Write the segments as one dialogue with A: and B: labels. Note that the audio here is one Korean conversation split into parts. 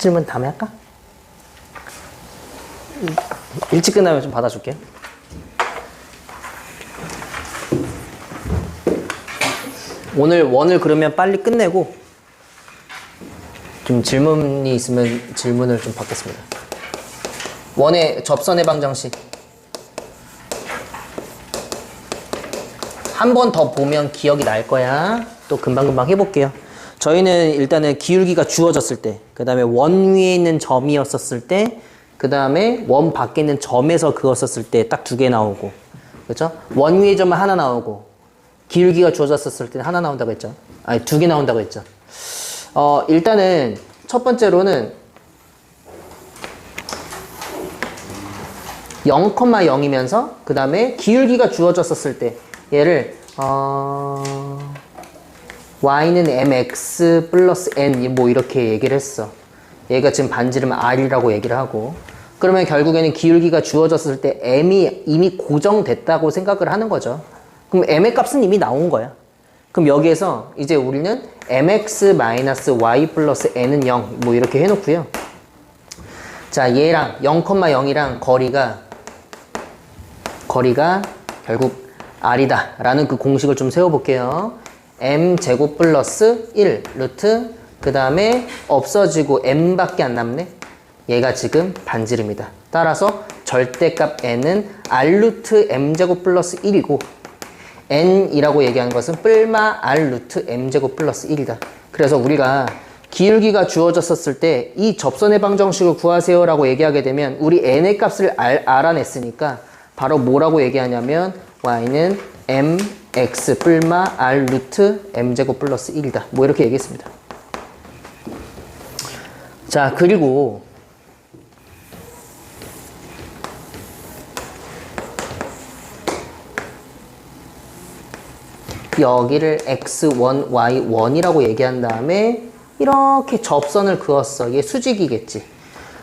A: 질문 다음에 할까? 일찍 끝나면 좀 받아줄게요. 오늘 원을 그러면 빨리 끝내고 좀 질문이 있으면 질문을 좀 받겠습니다. 원의 접선의 방정식 한 번 더 보면 기억이 날 거야. 또 금방금방 해볼게요. 저희는 일단은 기울기가 주어졌을 때, 그 다음에 원 위에 있는 점이었었을 때, 그 다음에 원 밖에 있는 점에서 그었었을 때 딱 두 개 나오고, 그렇죠? 원 위에 점은 하나 나오고, 기울기가 주어졌었을 때 하나 나온다고 했죠. 아니, 두 개 나온다고 했죠. 일단은 첫 번째로는 0,0이면서 그 다음에 기울기가 주어졌었을 때 얘를 y는 mx 플러스 n 뭐 이렇게 얘기를 했어. 얘가 지금 반지름 r이라고 얘기를 하고, 그러면 결국에는 기울기가 주어졌을 때 m이 이미 고정됐다고 생각을 하는 거죠. 그럼 m의 값은 이미 나온 거야. 그럼 여기에서 이제 우리는 mx-y 플러스 n은 0 뭐 이렇게 해놓고요. 자, 얘랑 0,0이랑 거리가 결국 r이다 라는 그 공식을 좀 세워볼게요. m제곱 플러스 1 루트 그 다음에 없어지고 m밖에 안 남네. 얘가 지금 반지름이다. 따라서 절대값 n은 r 루트 m제곱 플러스 1이고 n이라고 얘기한 것은 뿔마 r 루트 m제곱 플러스 1이다. 그래서 우리가 기울기가 주어졌었을 때 이 접선의 방정식을 구하세요 라고 얘기하게 되면 우리 n의 값을 알아냈으니까 바로 뭐라고 얘기하냐면 y는 mx 뿔마 r 루트 m제곱 플러스 1이다. 뭐 이렇게 얘기했습니다. 자, 그리고 여기를 x1, y1이라고 얘기한 다음에 이렇게 접선을 그었어. 이게 수직이겠지.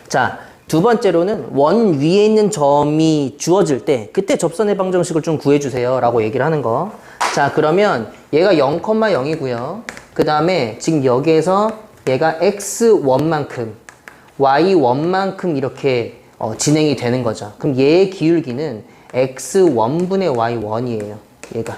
A: 자, 두 번째로는 원 위에 있는 점이 주어질 때 그때 접선의 방정식을 좀 구해주세요 라고 얘기를 하는 거. 자, 그러면 얘가 0,0이고요. 그 다음에 지금 여기에서 얘가 x1만큼 y1만큼 이렇게 진행이 되는 거죠. 그럼 얘의 기울기는 x1분의 y1이에요. 얘가.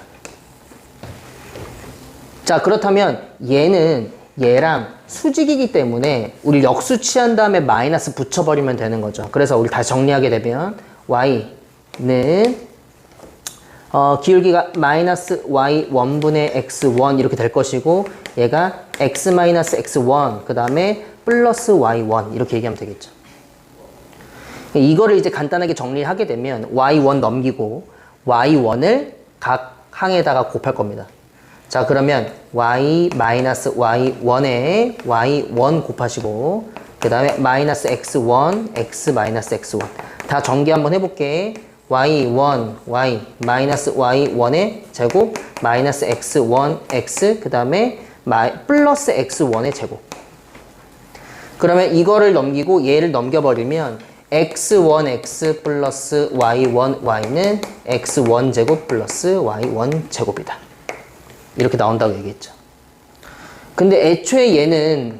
A: 자, 그렇다면 얘는 얘랑 수직이기 때문에 우리 역수 취한 다음에 마이너스 붙여버리면 되는 거죠. 그래서 우리 다시 정리하게 되면 y는 기울기가 마이너스 y1분의 x1 이렇게 될 것이고 얘가 x 마이너스 x1 그 다음에 플러스 y1 이렇게 얘기하면 되겠죠. 이거를 이제 간단하게 정리를 하게 되면 y1 넘기고 y1을 각 항에다가 곱할 겁니다. 자, 그러면 y-y1에 y1 곱하시고 그 다음에 마이너스 x1, x 마이너스 x1 다 전개 한번 해볼게. y1, y 마이너스 y1의 제곱 마이너스 x1, x 그 다음에 플러스 x1의 제곱. 그러면 이거를 넘기고 얘를 넘겨버리면 x1, x 플러스 y1, y는 x1 제곱 플러스 y1 제곱이다. 이렇게 나온다고 얘기했죠. 근데 애초에 얘는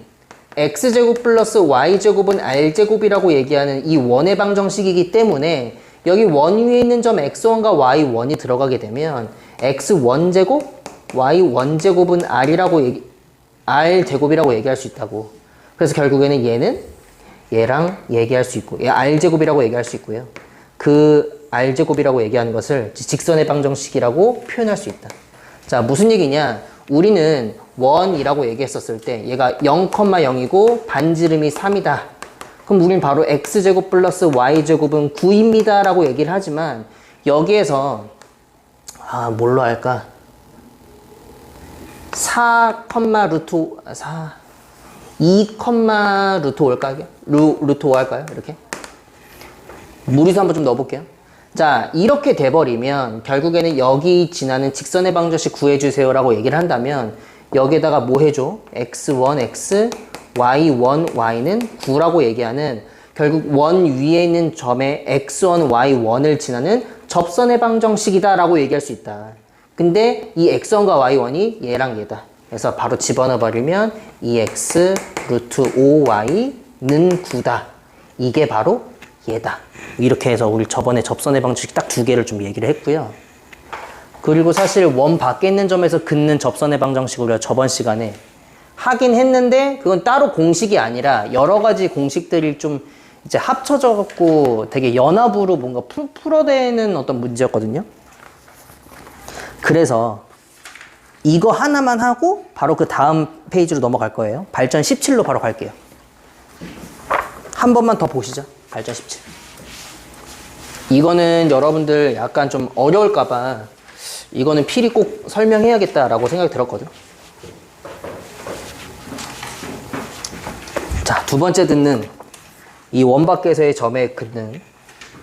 A: x제곱 플러스 y제곱은 r제곱이라고 얘기하는 이 원의 방정식이기 때문에 여기 원 위에 있는 점 x1과 y1이 들어가게 되면 x1제곱, y1제곱은 r제곱이라고 얘기할 수 있다고. 그래서 결국에는 얘는 얘랑 얘기할 수 있고 얘 r제곱이라고 얘기할 수 있고요. 그 r제곱이라고 얘기하는 것을 직선의 방정식이라고 표현할 수 있다. 자, 무슨 얘기냐? 우리는 원이라고 얘기했었을 때 얘가 0,0이고 반지름이 3이다. 그럼 우린 바로 x제곱 플러스 y제곱은 9입니다 라고 얘기를 하지만 여기에서 뭘로 할까? 4, 루트 2, 루트 5 할까요? 루트 5 할까요? 이렇게? 무리수 한번 좀 넣어볼게요. 자, 이렇게 돼버리면 결국에는 여기 지나는 직선의 방정식 구해주세요 라고 얘기를 한다면 여기에다가 뭐 해줘? x1, x, y1, y는 9라고 얘기하는 결국 원 위에 있는 점에 x1, y1을 지나는 접선의 방정식이다 라고 얘기할 수 있다. 근데 이 x1과 y1이 얘랑 얘다. 그래서 바로 집어넣어 버리면 2x 루트 5y 는 9다. 이게 바로 얘다. 이렇게 해서 우리 저번에 접선의 방정식 딱 두 개를 좀 얘기를 했고요. 그리고 사실 원 밖에 있는 점에서 긋는 접선의 방정식을 우리가 저번 시간에 하긴 했는데 그건 따로 공식이 아니라 여러 가지 공식들이 좀 이제 합쳐져 갖고 되게 연합으로 뭔가 풀어내는 어떤 문제였거든요. 그래서 이거 하나만 하고 바로 그 다음 페이지로 넘어갈 거예요. 발전 17로 바로 갈게요. 한 번만 더 보시죠. 발전 17. 이거는 여러분들 약간 좀 어려울까봐 이거는 필히 꼭 설명해야겠다라고 생각이 들었거든요. 자, 두 번째 듣는 이 원 밖에서의 점에 긋는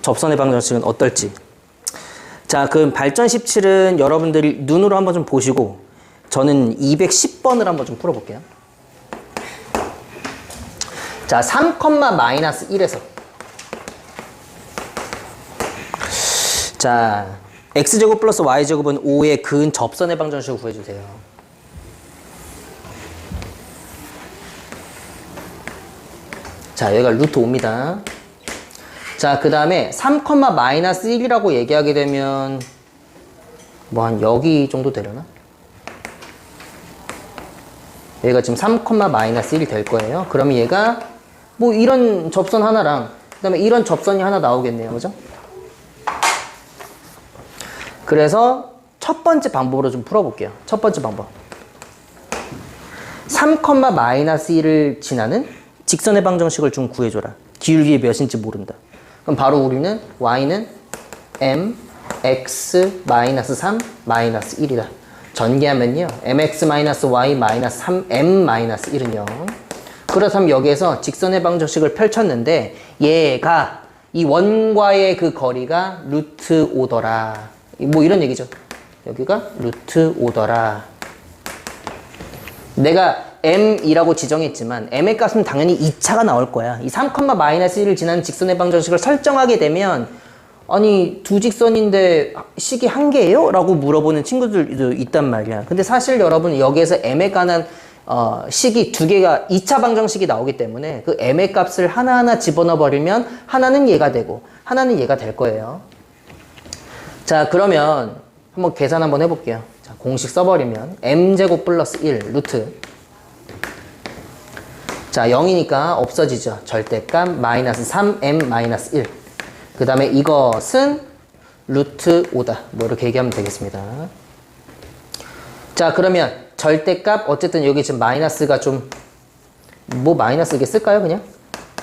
A: 접선의 방정식은 어떨지. 자, 그럼 발전 17은 여러분들이 눈으로 한번 좀 보시고 저는 210번을 한번 좀 풀어볼게요. 자, 3,-1에서 자, x제곱 플러스 y제곱은 5의 근 접선의 방정식을 구해주세요. 자, 여기가 루트 5입니다. 자, 그 다음에 3,-1이라고 얘기하게 되면 뭐 한 여기 정도 되려나? 얘가 지금 3,-1이 될 거예요. 그러면 얘가 뭐 이런 접선 하나랑 그 다음에 이런 접선이 하나 나오겠네요. 그죠? 그래서 첫 번째 방법으로 좀 풀어볼게요. 첫 번째 방법. 3,-1을 지나는 직선의 방정식을 좀 구해줘라. 기울기 몇인지 모른다. 그럼 바로 우리는 y는 m x-3 -1이다. 전개하면요. mx-y -3m-1은요. 그렇다면 여기에서 직선의 방정식을 펼쳤는데 얘가 이 원과의 그 거리가 루트 5더라. 뭐 이런 얘기죠. 여기가 루트 5더라. 내가 m이라고 지정했지만 m의 값은 당연히 2차가 나올 거야. 이 3,-1을 지나는 직선의 방정식을 설정하게 되면 아니 두 직선인데 식이 한 개예요? 라고 물어보는 친구들도 있단 말이야. 근데 사실 여러분 여기에서 m에 관한 식이 두 개가 2차 방정식이 나오기 때문에 그 m의 값을 하나하나 집어넣어 버리면 하나는 얘가 되고 하나는 얘가 될 거예요. 자, 그러면 한번 계산 한번 해볼게요. 자, 공식 써버리면 m제곱 플러스 1 루트. 자, 0이니까 없어지죠. 절대값 마이너스 3m 마이너스 1. 그 다음에 이것은 루트 5다. 뭐 이렇게 얘기하면 되겠습니다. 자, 그러면 절대값 어쨌든 여기 지금 마이너스가 좀 뭐 마이너스 이게 쓸까요 그냥?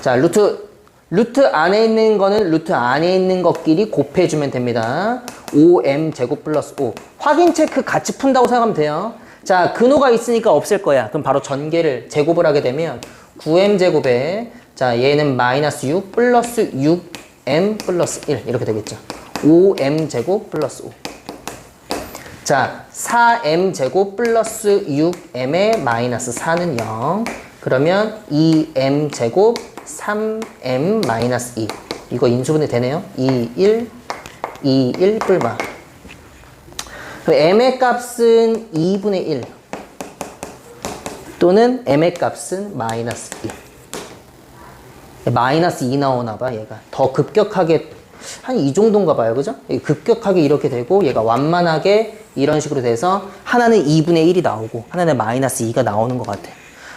A: 자, 루트 안에 있는 거는 루트 안에 있는 것끼리 곱해주면 됩니다. 5m 제곱 플러스 5. 확인 체크 같이 푼다고 생각하면 돼요. 자, 근호가 있으니까 없을 거야. 그럼 바로 전개를 제곱을 하게 되면 9m 제곱에 자, 얘는 마이너스 6 플러스 6m 플러스 1 이렇게 되겠죠. 5m 제곱 플러스 5. 자, 4m 제곱 플러스 6m의 마이너스 4는 0. 그러면 2m 제곱 3m 마이너스 2. 이거 인수분해 되네요. 2, 1, 2, 1 뿔마. m의 값은 2분의 1 또는 m의 값은 마이너스 2. 마이너스 2 나오나 봐, 얘가. 더 급격하게, 한 이 정도인가 봐요, 그죠? 급격하게 이렇게 되고, 얘가 완만하게 이런 식으로 돼서, 하나는 2분의 1이 나오고, 하나는 마이너스 2가 나오는 것 같아.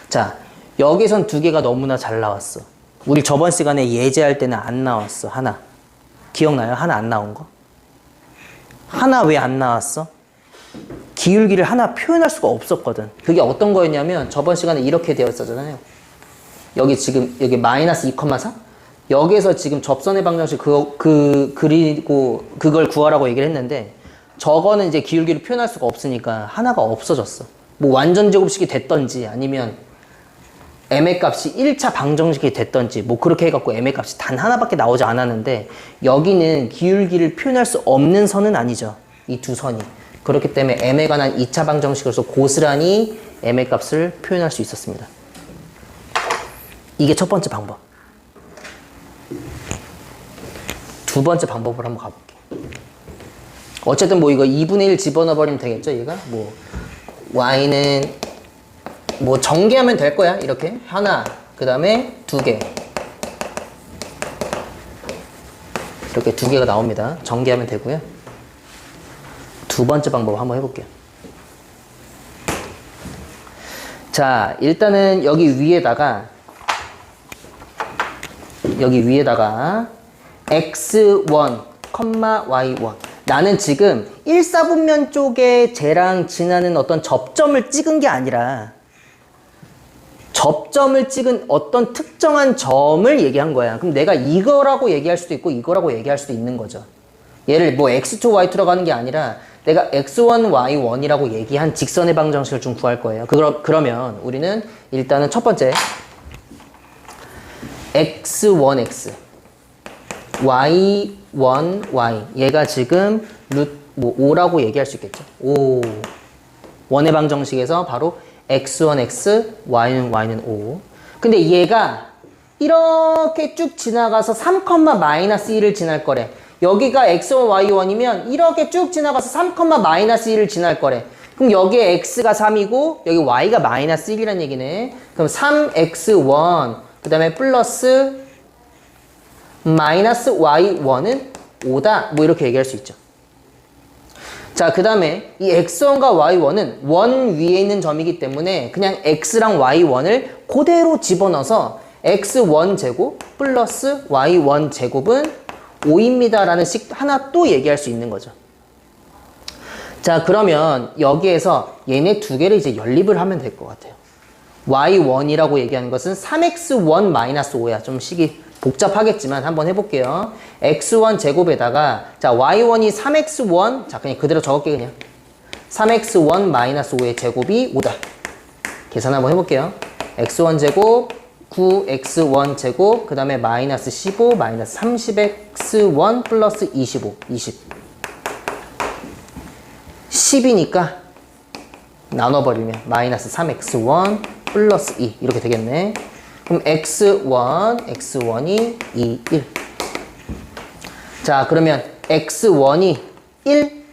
A: 자, 여기선 두 개가 너무나 잘 나왔어. 우리 저번 시간에 예제할 때는 안 나왔어, 하나. 기억나요? 하나 안 나온 거? 하나 왜 안 나왔어? 기울기를 하나 표현할 수가 없었거든. 그게 어떤 거였냐면 저번 시간에 이렇게 되어 있었잖아요. 여기 지금 여기 마이너스 2,4 여기에서 지금 접선의 방정식 그리고 그걸 구하라고 얘기를 했는데 저거는 이제 기울기를 표현할 수가 없으니까 하나가 없어졌어. 뭐 완전 제곱식이 됐던지 아니면 m의 값이 1차 방정식이 됐던지 뭐 그렇게 해갖고 m의 값이 단 하나밖에 나오지 않았는데 여기는 기울기를 표현할 수 없는 선은 아니죠. 이 두 선이. 그렇기 때문에 m에 관한 2차 방정식으로서 고스란히 m의 값을 표현할 수 있었습니다. 이게 첫 번째 방법. 두 번째 방법으로 한번 가볼게요. 어쨌든 뭐 이거 2분의 1 집어넣어 버리면 되겠죠, 얘가? 뭐 y는 뭐 전개하면 될 거야. 이렇게 하나, 그 다음에 두 개, 이렇게 두 개가 나옵니다. 전개하면 되고요. 두 번째 방법 한번 해볼게요. 자, 일단은 여기 위에다가 x1, y1. 나는 지금 1사분면 쪽에 쟤랑 지나는 어떤 접점을 찍은 게 아니라 접점을 찍은 어떤 특정한 점을 얘기한 거야. 그럼 내가 이거라고 얘기할 수도 있고 이거라고 얘기할 수도 있는 거죠. 얘를 뭐 x2, y2라고 하는 게 아니라 내가 x1, y1이라고 얘기한 직선의 방정식을 좀 구할 거예요. 그러면 우리는 일단은 첫 번째 x1x y1y 얘가 지금 뭐 5라고 얘기할 수 있겠죠. 5 원의 방정식에서 바로 x1x y는 5. 근데 얘가 이렇게 쭉 지나가서 3, -1을 지날 거래. 여기가 x1, y1이면 이렇게 쭉 지나가서 3, -1을 지날 거래. 그럼 여기에 x가 3이고 여기 y가 -1이란 얘기네. 그럼 3x1 그 다음에 플러스 마이너스 y1은 5다. 뭐 이렇게 얘기할 수 있죠. 자, 그 다음에 이 x1과 y1은 원 위에 있는 점이기 때문에 그냥 x랑 y1을 그대로 집어넣어서 x1 제곱 플러스 y1 제곱은 5입니다 라는 식 하나 또 얘기할 수 있는 거죠. 자, 그러면 여기에서 얘네 두 개를 이제 연립을 하면 될 것 같아요. y1이라고 얘기하는 것은 3x1-5야. 좀 식이 복잡하겠지만 한번 해볼게요. x1 제곱에다가 자 y1이 3x1 자 그냥 그대로 적을게 그냥 3x1-5의 제곱이 5다. 계산 한번 해볼게요. x1 제곱 9x1 제곱 그 다음에 마이너스 15 마이너스 30x1 플러스 25 20 10이니까 나눠버리면 마이너스 3x1 플러스 2 이렇게 되겠네. 그럼 x1이 2, 1. 자, 그러면 x1이 1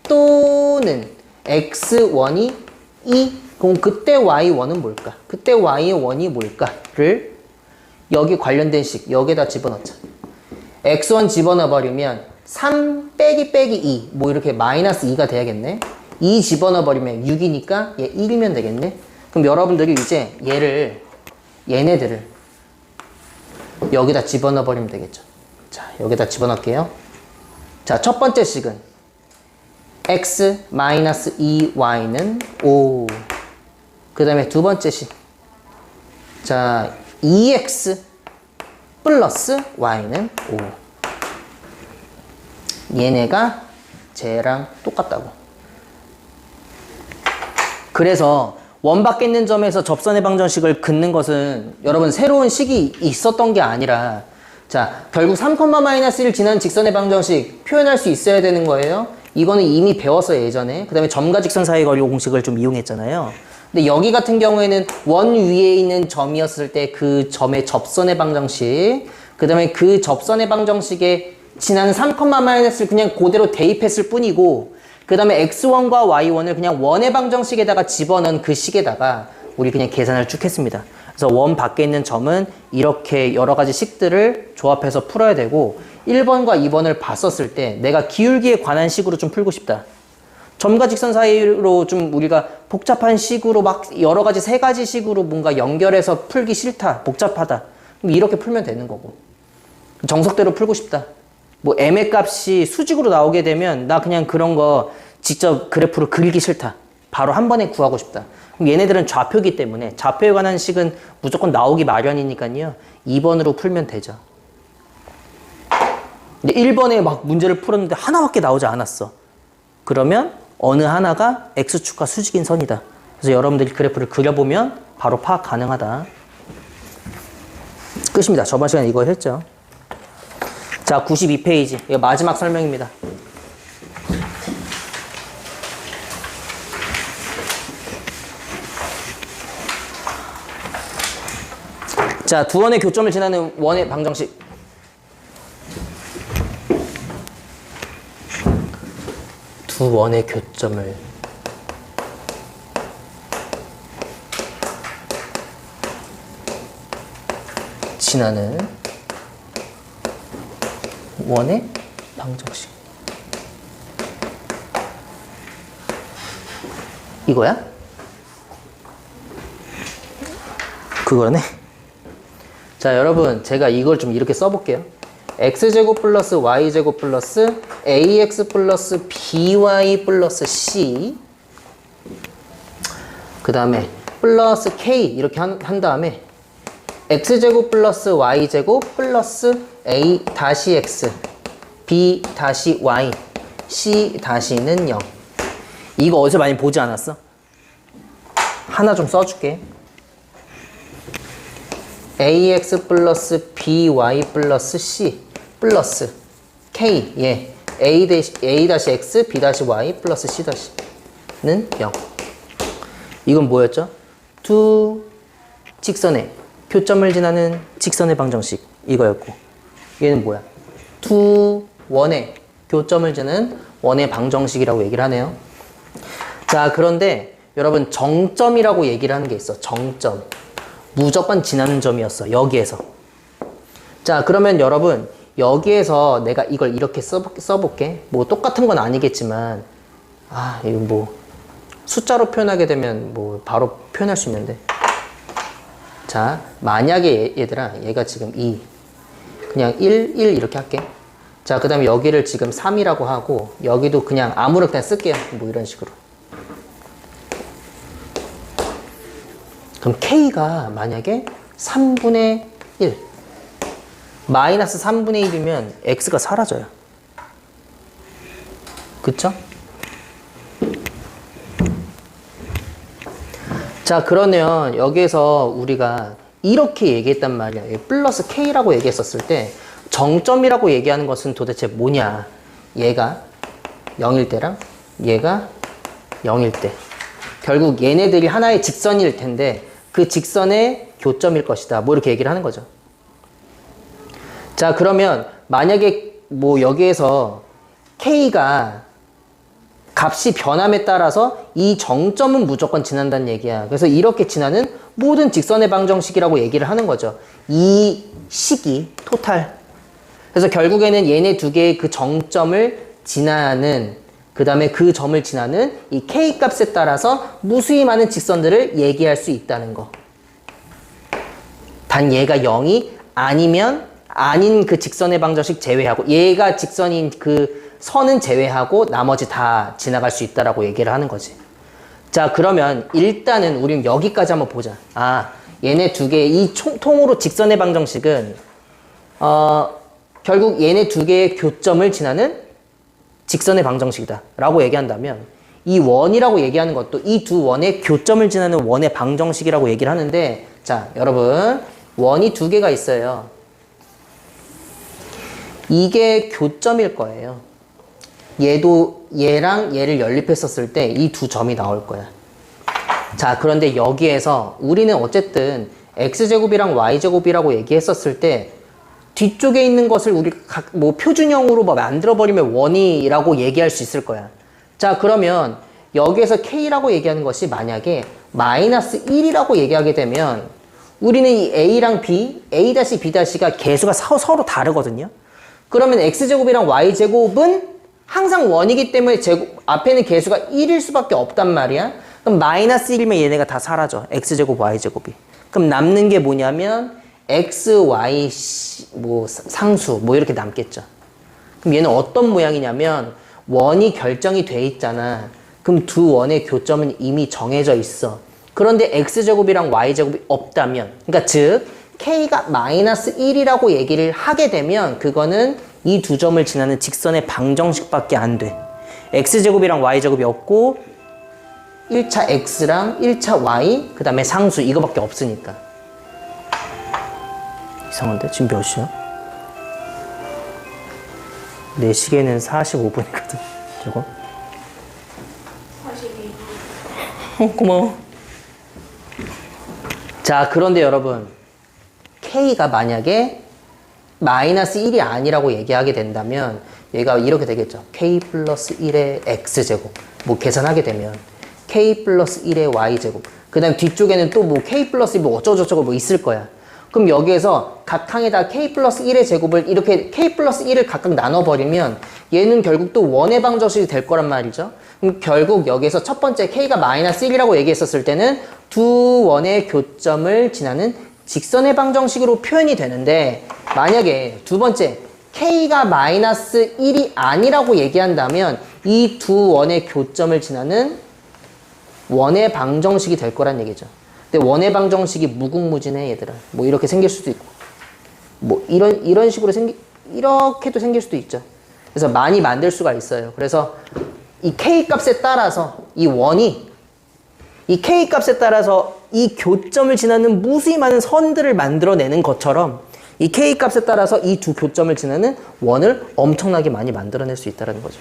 A: 또는 x1이 2. 그럼 그때 y1은 뭘까? 그때 y의 원이 뭘까를 여기 관련된 식 여기에다 집어넣자. x1 집어넣어버리면 3 빼기 2. 뭐 이렇게 마이너스 2가 돼야겠네. 2 집어넣어버리면 6이니까 얘 1이면 되겠네. 그럼 여러분들이 이제 얘네들을 여기다 집어넣어버리면 되겠죠. 자, 여기다 집어넣을게요. 자, 첫 번째 식은 x 마이너스 2y는 5. 그 다음에 두 번째 식. 자, 2x 플러스 y는 5. 얘네가 쟤랑 똑같다고. 그래서 원 밖에 있는 점에서 접선의 방정식을 긋는 것은 여러분 새로운 식이 있었던 게 아니라 자 결국 3,-1 지난 직선의 방정식 표현할 수 있어야 되는 거예요. 이거는 이미 배웠어요 예전에. 그 다음에 점과 직선 사이의 거리 공식을 좀 이용했잖아요. 근데 여기 같은 경우에는 원 위에 있는 점이었을 때 그 점의 접선의 방정식 그 다음에 그 접선의 방정식에 지난 3,-을 그냥 그대로 대입했을 뿐이고 그 다음에 x1과 y1을 그냥 원의 방정식에다가 집어넣은 그 식에다가 우리 그냥 계산을 쭉 했습니다. 그래서 원 밖에 있는 점은 이렇게 여러 가지 식들을 조합해서 풀어야 되고 1번과 2번을 봤었을 때 내가 기울기에 관한 식으로 좀 풀고 싶다. 점과 직선 사이로 좀 우리가 복잡한 식으로 막 여러 가지 세 가지 식으로 뭔가 연결해서 풀기 싫다. 복잡하다. 그럼 이렇게 풀면 되는 거고. 정석대로 풀고 싶다. 뭐 m의 값이 수직으로 나오게 되면 나 그냥 그런 거 직접 그래프로 그리기 싫다. 바로 한 번에 구하고 싶다. 그럼 얘네들은 좌표이기 때문에 좌표에 관한 식은 무조건 나오기 마련이니까요. 2번으로 풀면 되죠. 근데 1번에 막 문제를 풀었는데 하나밖에 나오지 않았어. 그러면 어느 하나가 x축과 수직인 선이다. 그래서 여러분들이 그래프를 그려보면 바로 파악 가능하다. 끝입니다. 저번 시간에 이거 했죠. 자, 92페이지. 이거 마지막 설명입니다. 자, 두 원의 교점을 지나는 원의 방정식. 두 원의 교점을 지나는 원의 방정식. 이거야? 그거네. 자, 여러분, 제가 이걸 좀 이렇게 써볼게요. x제곱 플러스 y제곱 플러스 ax 플러스 by 플러스 c, 그 다음에 플러스 k 이렇게 한 다음에 x제곱 플러스 y제곱 플러스 a 다시 x b 다시 y c 다시는 0. 이거 어디서 많이 보지 않았어? 하나 좀 써줄게. ax 플러스 by 플러스 c 플러스 k, 예, a 다시 x b 다시 y 플러스 c 다시는 0. 이건 뭐였죠? 두 직선의 교점을 지나는 직선의 방정식, 이거였고, 얘는 뭐야? 두 원의 교점을 지나는 원의 방정식이라고 얘기를 하네요. 자, 그런데 여러분, 정점이라고 얘기를 하는 게 있어. 정점. 무조건 지나는 점이었어, 여기에서. 자, 그러면 여러분, 여기에서 내가 이걸 이렇게 써볼게. 뭐 똑같은 건 아니겠지만, 이거 뭐 숫자로 표현하게 되면 뭐 바로 표현할 수 있는데. 자, 만약에 얘들아, 얘가 지금 2, 그냥 1 이렇게 할게. 자, 그 다음에 여기를 지금 3이라고 하고, 여기도 그냥 아무렇게나 쓸게요. 뭐 이런 식으로. 그럼 K가 만약에 3분의 1, 마이너스 3분의 1이면 X가 사라져요. 그쵸? 자, 그러면 여기에서 우리가 이렇게 얘기했단 말이야. 플러스 K라고 얘기했었을 때 정점이라고 얘기하는 것은 도대체 뭐냐. 얘가 0일 때랑 얘가 0일 때. 결국 얘네들이 하나의 직선일 텐데 그 직선의 교점일 것이다. 뭐 이렇게 얘기를 하는 거죠. 자, 그러면 만약에 뭐 여기에서 K가 값이 변함에 따라서 이 정점은 무조건 지난다는 얘기야. 그래서 이렇게 지나는 모든 직선의 방정식이라고 얘기를 하는 거죠. 이 식이 토탈. 그래서 결국에는 얘네 두 개의 그 정점을 지나는, 그 다음에 그 점을 지나는 이 K 값에 따라서 무수히 많은 직선들을 얘기할 수 있다는 거. 단 얘가 0이 아니면 아닌 그 직선의 방정식 제외하고, 얘가 직선인 그 선은 제외하고 나머지 다 지나갈 수 있다라고 얘기를 하는 거지. 자, 그러면 일단은 우리는 여기까지 한번 보자. 얘네 두 개의 이 통으로 직선의 방정식은 결국 얘네 두 개의 교점을 지나는 직선의 방정식이다 라고 얘기한다면, 이 원이라고 얘기하는 것도 이 두 원의 교점을 지나는 원의 방정식이라고 얘기를 하는데, 자, 여러분, 원이 두 개가 있어요. 이게 교점일 거예요. 얘랑 얘를 연립했었을 때 이 두 점이 나올 거야. 자, 그런데 여기에서 우리는 어쨌든 x제곱이랑 y제곱이라고 얘기했었을 때 뒤쪽에 있는 것을 우리 뭐 표준형으로 뭐 만들어버리면 원이라고 얘기할 수 있을 거야. 자, 그러면 여기에서 k라고 얘기하는 것이 만약에 마이너스 1이라고 얘기하게 되면 우리는 이 a랑 b, a-b-가 개수가 서로 다르거든요. 그러면 x제곱이랑 y제곱은 항상 원이기 때문에 앞에는 개수가 1일 수밖에 없단 말이야. 그럼 마이너스 1이면 얘네가 다 사라져. x제곱, y제곱이. 그럼 남는 게 뭐냐면 x, y, 뭐 상수 뭐 이렇게 남겠죠. 그럼 얘는 어떤 모양이냐면 원이 결정이 돼 있잖아. 그럼 두 원의 교점은 이미 정해져 있어. 그런데 x제곱이랑 y제곱이 없다면, 그러니까 즉 k가 마이너스 1이라고 얘기를 하게 되면 그거는 이 두 점을 지나는 직선의 방정식밖에 안 돼. x제곱이랑 y제곱이 없고 1차 x랑 1차 y, 그 다음에 상수 이거밖에 없으니까. 이상한데? 지금 몇 시야? 내 시계는 45분이거든. 저거? 42분. 고마워. 자, 그런데 여러분, k가 만약에 마이너스 1이 아니라고 얘기하게 된다면 얘가 이렇게 되겠죠. k 플러스 1의 x제곱 뭐 계산하게 되면 k 플러스 1의 y제곱, 그 다음 뒤쪽에는 또 뭐 k 플러스 뭐 어쩌고저쩌고 뭐 있을 거야. 그럼 여기에서 각 항에다 k 플러스 1의 제곱을 이렇게 k 플러스 1을 각각 나눠버리면 얘는 결국 또 원의 방정식이 될 거란 말이죠. 그럼 결국 여기에서 첫 번째 k가 마이너스 1이라고 얘기했었을 때는 두 원의 교점을 지나는 직선의 방정식으로 표현이 되는데, 만약에 두 번째 k가 마이너스 1이 아니라고 얘기한다면 이 두 원의 교점을 지나는 원의 방정식이 될 거란 얘기죠. 근데 원의 방정식이 무궁무진해 얘들아. 뭐 이렇게 생길 수도 있고 뭐 이런 식으로 이렇게도 생길 수도 있죠. 그래서 많이 만들 수가 있어요. 그래서 이 k 값에 따라서 이 원이 이 k 값에 따라서 이 교점을 지나는 무수히 많은 선들을 만들어내는 것처럼 이 k 값에 따라서 이 두 교점을 지나는 원을 엄청나게 많이 만들어낼 수 있다는 거죠.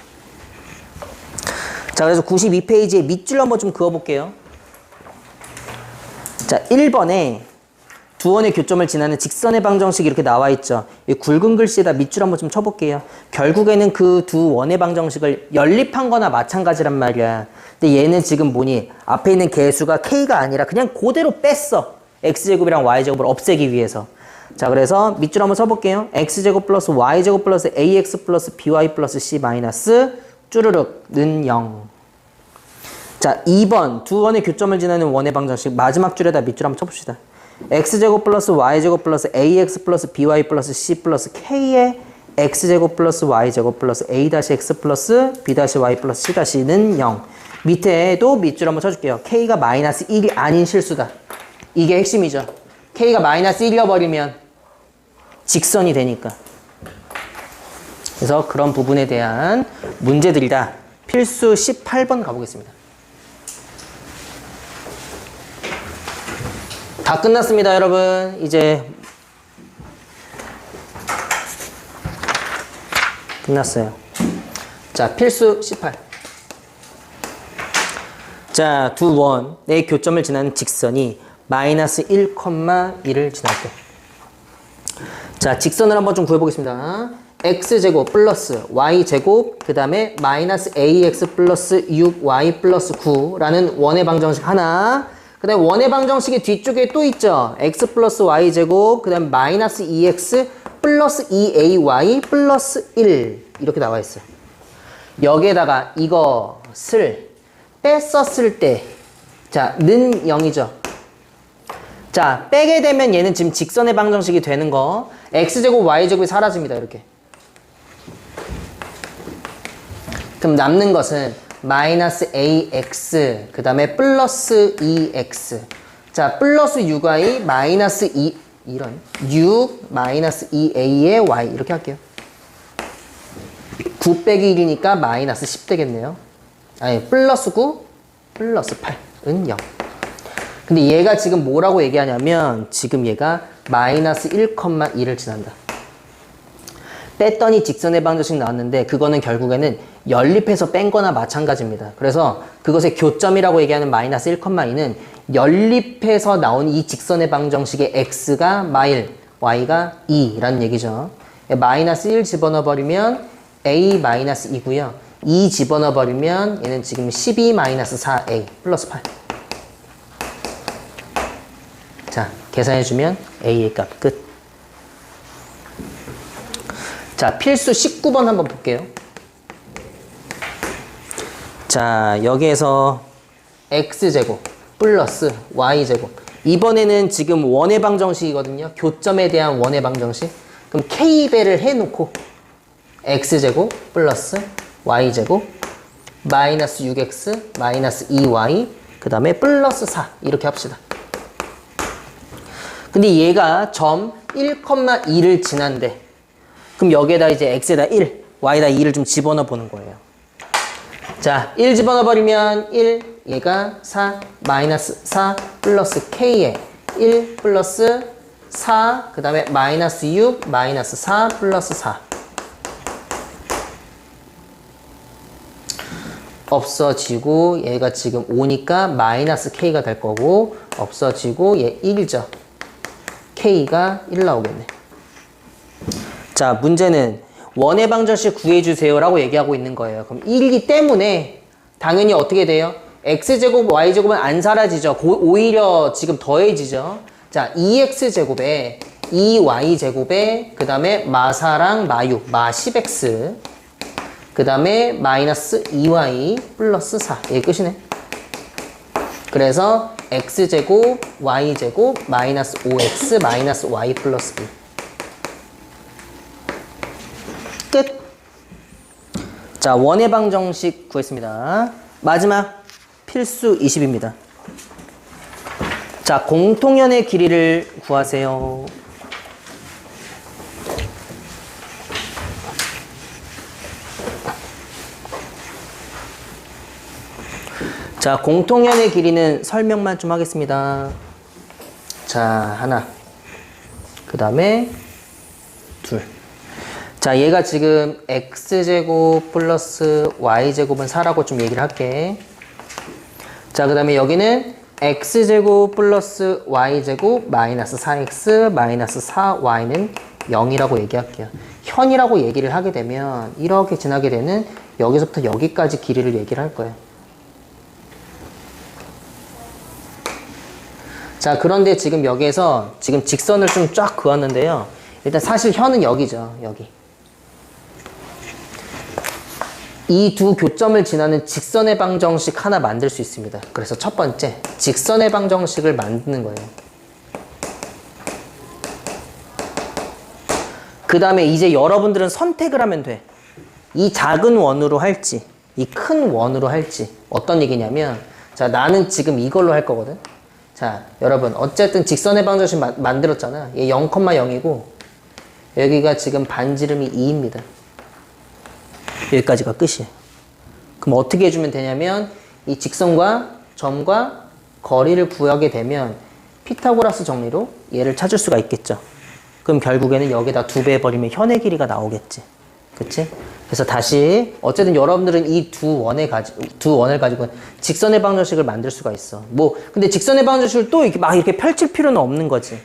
A: 자, 그래서 92페이지에 밑줄 한번 좀 그어볼게요. 자, 1번에 두 원의 교점을 지나는 직선의 방정식이 이렇게 나와 있죠. 이 굵은 글씨에다 밑줄 한번 좀 쳐볼게요. 결국에는 그 두 원의 방정식을 연립한 거나 마찬가지란 말이야. 근데 얘는 지금 뭐니? 앞에 있는 개수가 k가 아니라 그냥 그대로 뺐어. x제곱이랑 y제곱을 없애기 위해서. 자, 그래서 밑줄 한번 쳐볼게요. x제곱 플러스 y제곱 플러스 ax 플러스 by 플러스 c 마이너스 쭈르륵는 0. 자, 2번 두 원의 교점을 지나는 원의 방정식 마지막 줄에다 밑줄 한번 쳐봅시다. x제곱 플러스 y제곱 플러스 ax 플러스 by 플러스 c 플러스 k의 x제곱 플러스 y제곱 플러스 a-x 플러스 b-y 플러스 c-는 0. 밑에도 밑줄 한번 쳐줄게요. k가 마이너스 1이 아닌 실수다. 이게 핵심이죠. k가 마이너스 1이어버리면 직선이 되니까. 그래서 그런 부분에 대한 문제들이다. 필수 18번 가보겠습니다. 다 끝났습니다, 여러분. 이제 끝났어요. 자, 필수 18. 자, 두 원의 교점을 지나는 직선이 마이너스 1,1을 지날 때. 자, 직선을 한번 좀 구해보겠습니다. x제곱 플러스 y제곱 그 다음에 마이너스 ax 플러스 6y 플러스 9라는 원의 방정식 하나, 그 다음에 원의 방정식이 뒤쪽에 또 있죠. x 플러스 y제곱 그 다음에 마이너스 2x 플러스 2ay 플러스 1 이렇게 나와 있어요. 여기에다가 이것을 뺐었을 때, 자, 는 0이죠. 자, 빼게 되면 얘는 지금 직선의 방정식이 되는 거, x제곱 y제곱이 사라집니다. 이렇게. 그럼 남는 것은 마이너스 ax 그 다음에 플러스 2x. 자, 플러스 6y 마이너스 2 이런 6 마이너스 2a의 y 이렇게 할게요. 9 빼기 1이니까 마이너스 10 되겠네요. 아니, 플러스 9 플러스 8은 0. 근데 얘가 지금 뭐라고 얘기하냐면 지금 얘가 마이너스 1,2를 지난다. 뺐더니 직선의 방정식 나왔는데 그거는 결국에는 연립해서 뺀 거나 마찬가지입니다. 그래서 그것의 교점이라고 얘기하는 마이너스 1,2는 연립해서 나온 이 직선의 방정식의 x가 마일, y가 2라는 얘기죠. 마이너스 1 집어넣어 버리면 a 마이너스 2고요. 2 집어넣어 버리면 얘는 지금 12 마이너스 4a 플러스 8. 자, 계산해주면 a의 값 끝. 자, 필수 19번 한번 볼게요. 자, 여기에서 x제곱 플러스 y제곱. 이번에는 지금 원의 방정식이거든요. 교점에 대한 원의 방정식. 그럼 k배를 해놓고 x제곱 플러스 y제곱 마이너스 6x 마이너스 2y 그 다음에 플러스 4 이렇게 합시다. 근데 얘가 점 1,2를 지난대. 그럼 여기에다 이제 x에다 1, y에다 2를 좀 집어넣어 보는 거예요. 자, 1 집어넣어 버리면 1, 얘가 4, 마이너스 4 플러스 k에 1 플러스 4, 그 다음에 마이너스 6, 마이너스 4 플러스 4. 없어지고 얘가 지금 5니까 마이너스 k가 될 거고, 없어지고 얘 1이죠. k가 1 나오겠네. 자, 문제는 원의 방정식 구해주세요 라고 얘기하고 있는 거예요. 그럼 1이기 때문에 당연히 어떻게 돼요? x제곱 y제곱은 안 사라지죠. 오히려 지금 더해지죠. 자, 2x제곱에 2y제곱에 그 다음에 마사랑 마유, 마 10x 그 다음에 마이너스 2y 플러스 4 이게 끝이네. 그래서 x제곱 y제곱 마이너스 5x 마이너스 y 플러스 2 끝. 자, 원의 방정식 구했습니다. 마지막 필수 20입니다. 자, 공통연의 길이를 구하세요. 자, 공통연의 길이는 설명만 좀 하겠습니다. 자, 하나. 그 다음에 둘. 자, 얘가 지금 x제곱 플러스 y제곱은 4라고 좀 얘기를 할게. 자, 그 다음에 여기는 x제곱 플러스 y제곱 마이너스 4x 마이너스 4y는 0이라고 얘기할게요. 현이라고 얘기를 하게 되면 이렇게 지나게 되는 여기서부터 여기까지 길이를 얘기를 할 거예요. 자, 그런데 지금 여기에서 지금 직선을 좀 쫙 그었는데요. 일단 사실 현은 여기죠. 여기. 이 두 교점을 지나는 직선의 방정식 하나 만들 수 있습니다. 그래서 첫 번째, 직선의 방정식을 만드는 거예요. 그 다음에 이제 여러분들은 선택을 하면 돼. 이 작은 원으로 할지, 이 큰 원으로 할지. 어떤 얘기냐면, 자, 나는 지금 이걸로 할 거거든. 자, 여러분, 어쨌든 직선의 방정식 만들었잖아. 얘 0,0이고, 여기가 지금 반지름이 2입니다. 여기까지가 끝이에요. 그럼 어떻게 해주면 되냐면 이 직선과 점과 거리를 구하게 되면 피타고라스 정리로 얘를 찾을 수가 있겠죠. 그럼 결국에는 여기다 2배 해버리면 현의 길이가 나오겠지. 그치? 그래서 다시 어쨌든 여러분들은 이 두 원을 가지고 직선의 방정식을 만들 수가 있어. 뭐 근데 직선의 방정식을 또 이렇게 막 이렇게 펼칠 필요는 없는 거지.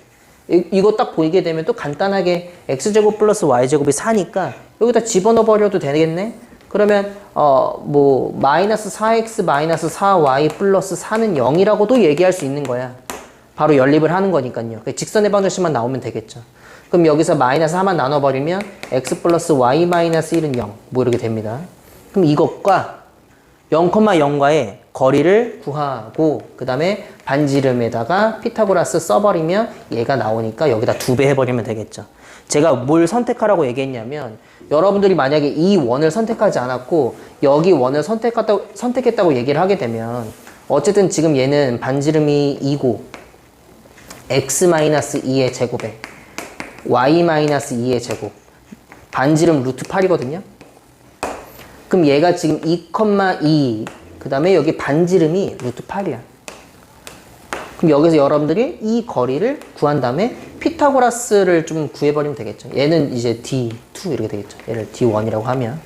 A: 이거 딱 보이게 되면 또 간단하게 x제곱 플러스 y제곱이 4니까 여기다 집어넣어 버려도 되겠네? 그러면 뭐 마이너스 4x 마이너스 4y 플러스 4는 0이라고도 얘기할 수 있는 거야. 바로 연립을 하는 거니까요. 직선의 방정식만 나오면 되겠죠. 그럼 여기서 마이너스 4만 나눠버리면 x 플러스 y 마이너스 1은 0 뭐 이렇게 됩니다. 그럼 이것과 0,0과의 거리를 구하고 그 다음에 반지름에다가 피타고라스 써버리면 얘가 나오니까 여기다 2배 해버리면 되겠죠. 제가 뭘 선택하라고 얘기했냐면 여러분들이 만약에 이 원을 선택하지 않았고 여기 원을 선택했다고 얘기를 하게 되면 어쨌든 지금 얘는 반지름이 2고 x-2의 제곱에 y-2의 제곱 반지름 루트 8이거든요. 그럼 얘가 지금 2,2 그 다음에 여기 반지름이 루트 8이야. 그럼 여기서 여러분들이 이 거리를 구한 다음에 피타고라스를 좀 구해버리면 되겠죠. 얘는 이제 D2 이렇게 되겠죠. 얘를 D1이라고 하면.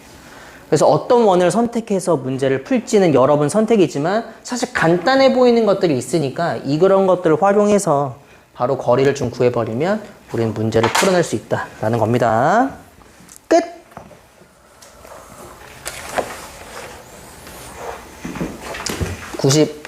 A: 그래서 어떤 원을 선택해서 문제를 풀지는 여러분 선택이지만 사실 간단해 보이는 것들이 있으니까 그런 것들을 활용해서 바로 거리를 좀 구해버리면 우리는 문제를 풀어낼 수 있다라는 겁니다. 끝! 90